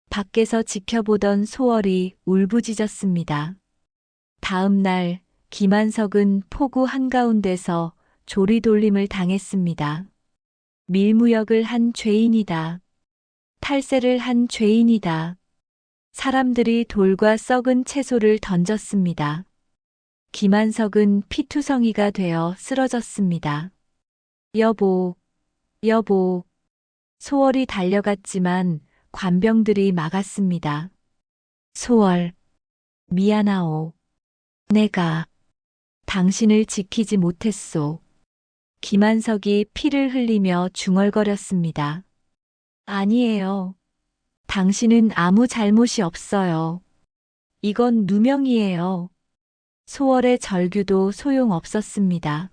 밖에서 지켜보던 소월이 울부짖었습니다. 다음 날 김한석은 포구 한가운데서 조리돌림을 당했습니다. 밀무역을 한 죄인이다. 탈세를 한 죄인이다. 사람들이 돌과 썩은 채소를 던졌습니다. 김한석은 피투성이가 되어 쓰러졌습니다. 여보. 소월이 달려갔지만 관병들이 막았습니다. 소월, 미안하오. 내가 당신을 지키지 못했소. 김한석이 피를 흘리며 중얼거렸습니다. 아니에요. 당신은 아무 잘못이 없어요. 이건 누명이에요. 소월의 절규도 소용없었습니다.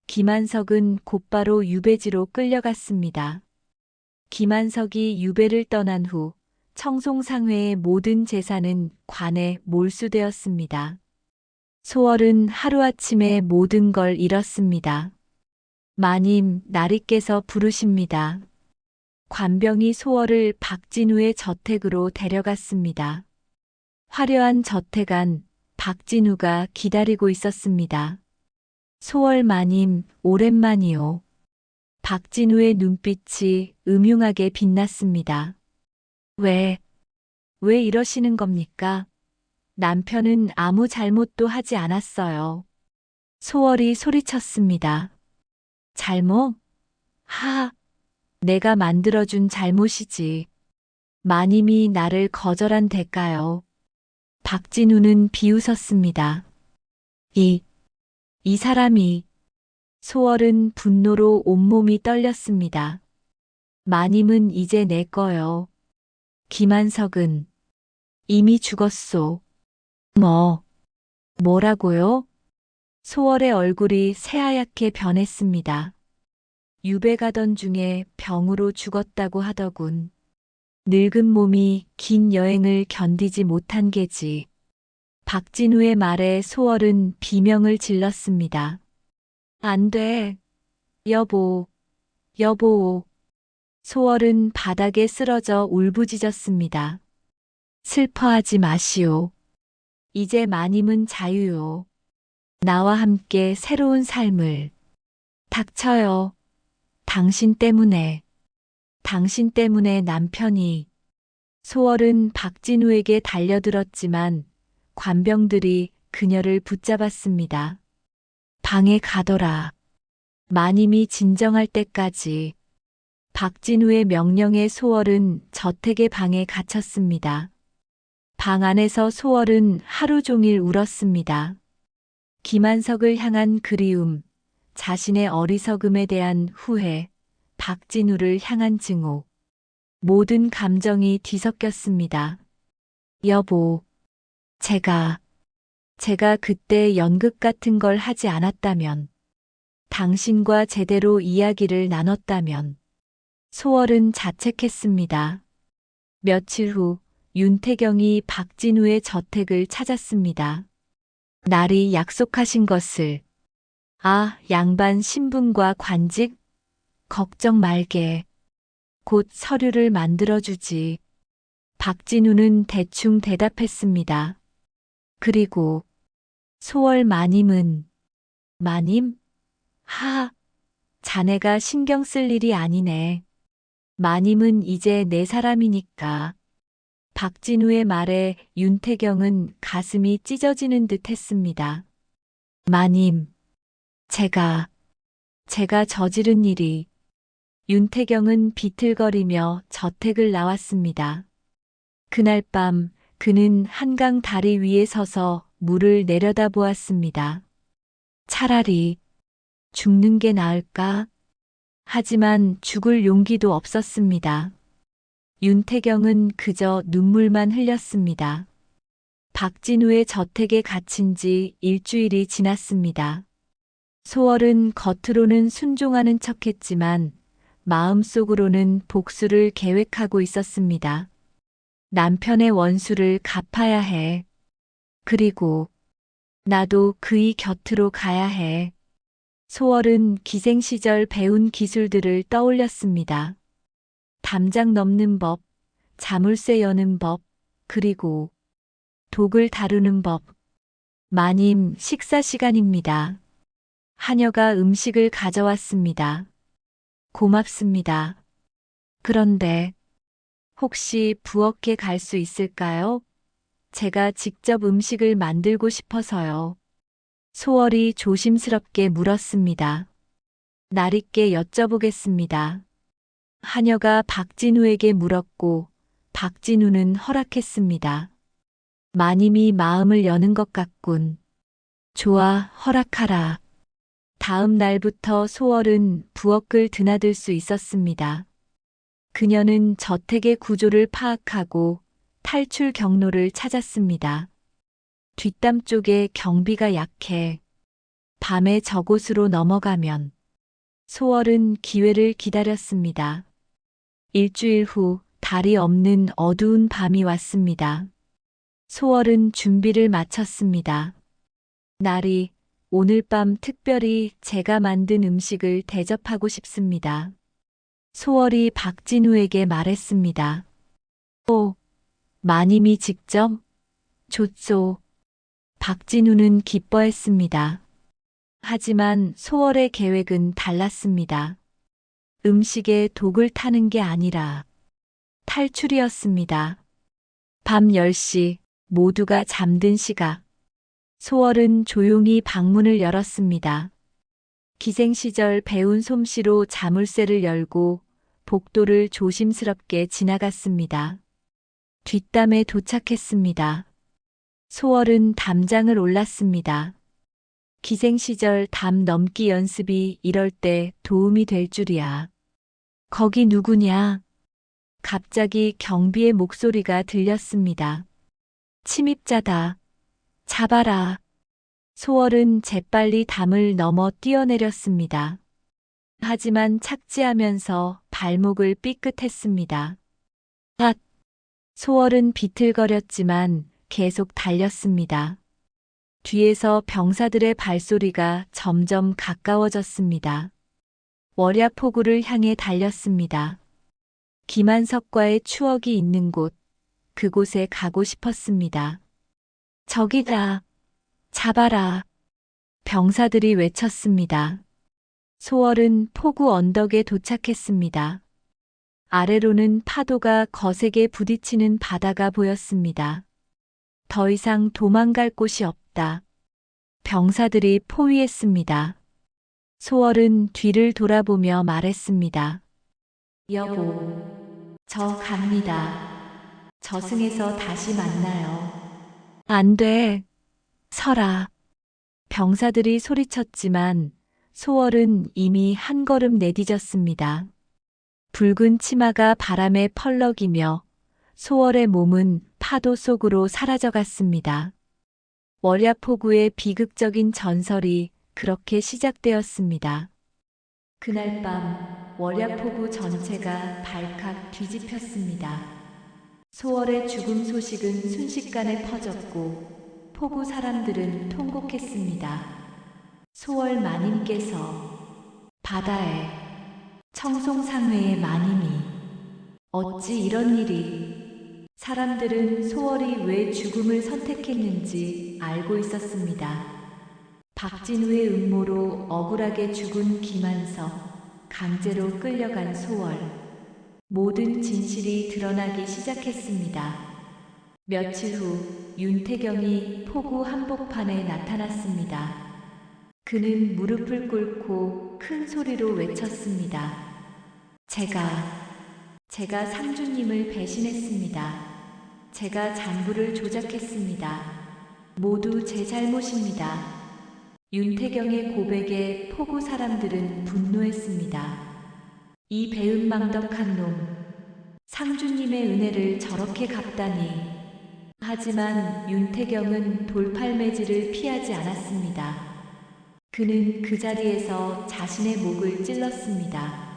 김한석은 곧바로 유배지로 끌려갔습니다. 김한석이 유배를 떠난 후 청송상회의 모든 재산은 관에 몰수되었습니다. 소월은 하루아침에 모든 걸 잃었습니다. 마님, 나리께서 부르십니다. 관병이 소월을 박진우의 저택으로 데려갔습니다. 화려한 저택 안 박진우가 기다리고 있었습니다. 소월 마님, 오랜만이요. 박진우의 눈빛이 음흉하게 빛났습니다. 왜 이러시는 겁니까? 남편은 아무 잘못도 하지 않았어요. 소월이 소리쳤습니다. 잘못? 내가 만들어준 잘못이지. 마님이 나를 거절한 대가요. 박진우는 비웃었습니다. 이 사람이. 소월은 분노로 온몸이 떨렸습니다. 마님은 이제 내 거요. 김한석은 이미 죽었소. 뭐라고요? 소월의 얼굴이 새하얗게 변했습니다. 유배 가던 중에 병으로 죽었다고 하더군. 늙은 몸이 긴 여행을 견디지 못한 게지. 박진우의 말에 소월은 비명을 질렀습니다. 안 돼. 여보. 소월은 바닥에 쓰러져 울부짖었습니다. 슬퍼하지 마시오. 이제 마님은 자유요. 나와 함께 새로운 삶을. 닥쳐요. 당신 때문에 남편이. 소월은 박진우에게 달려들었지만 관병들이 그녀를 붙잡았습니다. 방에 가더라. 마님이 진정할 때까지. 박진우의 명령에 소월은 저택의 방에 갇혔습니다. 방 안에서 소월은 하루 종일 울었습니다. 김한석을 향한 그리움, 자신의 어리석음에 대한 후회, 박진우를 향한 증오. 모든 감정이 뒤섞였습니다. 여보, 제가 그때 연극 같은 걸 하지 않았다면, 당신과 제대로 이야기를 나눴다면. 소월은 자책했습니다. 며칠 후 윤태경이 박진우의 저택을 찾았습니다. 날이 약속하신 것을. 양반 신분과 관직? 걱정 말게. 곧 서류를 만들어주지. 박진우는 대충 대답했습니다. 그리고 소월 마님은. 마님? 자네가 신경 쓸 일이 아니네. 마님은 이제 내 사람이니까. 박진우의 말에 윤태경은 가슴이 찢어지는 듯 했습니다. 마님, 제가 저지른 일이. 윤태경은 비틀거리며 저택을 나왔습니다. 그날 밤 그는 한강 다리 위에 서서 물을 내려다보았습니다. 차라리 죽는 게 나을까? 하지만 죽을 용기도 없었습니다. 윤태경은 그저 눈물만 흘렸습니다. 박진우의 저택에 갇힌 지 일주일이 지났습니다. 소월은 겉으로는 순종하는 척했지만 마음속으로는 복수를 계획하고 있었습니다. 남편의 원수를 갚아야 해. 그리고 나도 그의 곁으로 가야 해. 소월은 기생시절 배운 기술들을 떠올렸습니다. 담장 넘는 법, 자물쇠 여는 법, 그리고 독을 다루는 법. 마님, 식사 시간입니다. 하녀가 음식을 가져왔습니다. 고맙습니다. 그런데 혹시 부엌에 갈 수 있을까요? 제가 직접 음식을 만들고 싶어서요. 소월이 조심스럽게 물었습니다. 날있게 여쭤보겠습니다. 하녀가 박진우에게 물었고 박진우는 허락했습니다. 마님이 마음을 여는 것 같군. 좋아, 허락하라. 다음 날부터 소월은 부엌을 드나들 수 있었습니다. 그녀는 저택의 구조를 파악하고 탈출 경로를 찾았습니다. 뒷담 쪽에 경비가 약해. 밤에 저곳으로 넘어가면. 소월은 기회를 기다렸습니다. 일주일 후 달이 없는 어두운 밤이 왔습니다. 소월은 준비를 마쳤습니다. 날이 오늘 밤 특별히 제가 만든 음식을 대접하고 싶습니다. 소월이 박진우에게 말했습니다. 마님이 직접? 좋소. 박진우는 기뻐했습니다. 하지만 소월의 계획은 달랐습니다. 음식에 독을 타는 게 아니라 탈출이었습니다. 밤 10시 모두가 잠든 시각. 소월은 조용히 방문을 열었습니다. 기생시절 배운 솜씨로 자물쇠를 열고 복도를 조심스럽게 지나갔습니다. 뒷담에 도착했습니다. 소월은 담장을 올랐습니다. 기생시절 담 넘기 연습이 이럴 때 도움이 될 줄이야. 거기 누구냐? 갑자기 경비의 목소리가 들렸습니다. 침입자다. 잡아라. 소월은 재빨리 담을 넘어 뛰어내렸습니다. 하지만 착지하면서 발목을 삐끗했습니다. 앗! 소월은 비틀거렸지만 계속 달렸습니다. 뒤에서 병사들의 발소리가 점점 가까워졌습니다. 월야포구를 향해 달렸습니다. 김한석과의 추억이 있는 곳, 그곳에 가고 싶었습니다. 저기다. 잡아라. 병사들이 외쳤습니다. 소월은 포구 언덕에 도착했습니다. 아래로는 파도가 거세게 부딪히는 바다가 보였습니다. 더 이상 도망갈 곳이 없다. 병사들이 포위했습니다. 소월은 뒤를 돌아보며 말했습니다. 여보, 저 갑니다. 저승에서 다시 만나요. 안 돼. 서라. 병사들이 소리쳤지만 소월은 이미 한 걸음 내디뎠습니다. 붉은 치마가 바람에 펄럭이며 소월의 몸은 파도 속으로 사라져갔습니다. 월야포구의 비극적인 전설이 그렇게 시작되었습니다. 그날 밤 월야포구 전체가 발칵 뒤집혔습니다. 소월의 죽음 소식은 순식간에 퍼졌고 포구 사람들은 통곡했습니다. 소월 마님께서 바다에 청송상회의 마님이 어찌 이런 일이. 사람들은 소월이 왜 죽음을 선택했는지 알고 있었습니다. 박진우의 음모로 억울하게 죽은 김한석, 강제로 끌려간 소월. 모든 진실이 드러나기 시작했습니다. 며칠 후 윤태경이 포구 한복판에 나타났습니다. 그는 무릎을 꿇고 큰 소리로 외쳤습니다. 제가 상주님을 배신했습니다. 제가 장부를 조작했습니다. 모두 제 잘못입니다. 윤태경의 고백에 포구 사람들은 분노했습니다. 이 배은망덕한 놈, 상주님의 은혜를 저렇게 갚다니. 하지만 윤태경은 돌팔매질을 피하지 않았습니다. 그는 그 자리에서 자신의 목을 찔렀습니다.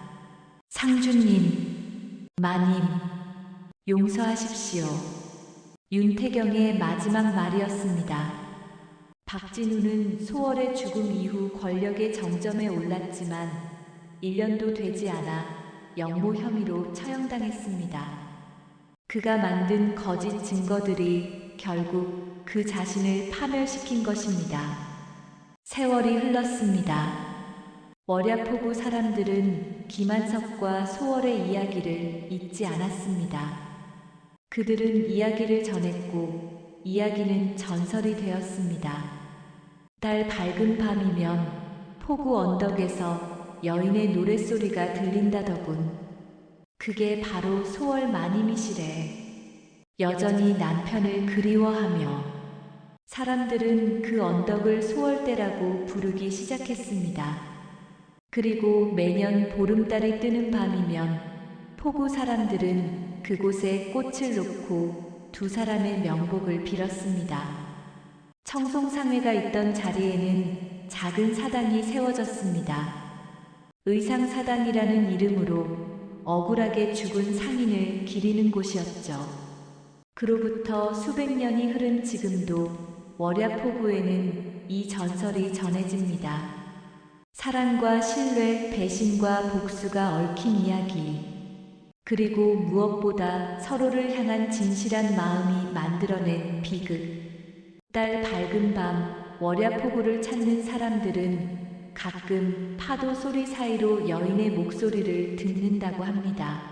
상주님, 마님, 용서하십시오. 윤태경의 마지막 말이었습니다. 박진우는 소월의 죽음 이후 권력의 정점에 올랐지만 1년도 되지 않아 영모 혐의로 처형당했습니다. 그가 만든 거짓 증거들이 결국 그 자신을 파멸시킨 것입니다. 세월이 흘렀습니다. 월야포구 사람들은 김한석과 소월의 이야기를 잊지 않았습니다. 그들은 이야기를 전했고 이야기는 전설이 되었습니다. 달 밝은 밤이면 포구 언덕에서 여인의 노랫소리가 들린다더군. 그게 바로 소월 마님이시래. 여전히 남편을 그리워하며 사람들은 그 언덕을 소월대라고 부르기 시작했습니다. 그리고 매년 보름달이 뜨는 밤이면 포구 사람들은 그곳에 꽃을 놓고 두 사람의 명복을 빌었습니다. 청송상회가 있던 자리에는 작은 사당이 세워졌습니다. 의상사당이라는 이름으로 억울하게 죽은 상인을 기리는 곳이었죠. 그로부터 수백 년이 흐른 지금도 월야포구에는 이 전설이 전해집니다. 사랑과 신뢰, 배신과 복수가 얽힌 이야기. 그리고 무엇보다 서로를 향한 진실한 마음이 만들어낸 비극. 달 밝은 밤 월야포구를 찾는 사람들은 가끔 파도 소리 사이로 여인의 목소리를 듣는다고 합니다.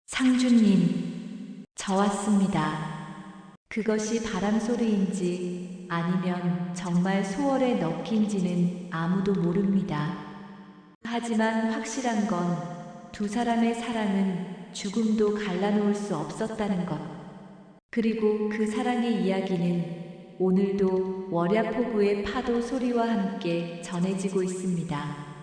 상주님, 저 왔습니다. 그것이 바람 소리인지 아니면 정말 소월에 넣힌지는 아무도 모릅니다. 하지만 확실한 건 두 사람의 사랑은 죽음도 갈라놓을 수 없었다는 것. 그리고 그 사랑의 이야기는 오늘도 월야포구의 파도 소리와 함께 전해지고 있습니다.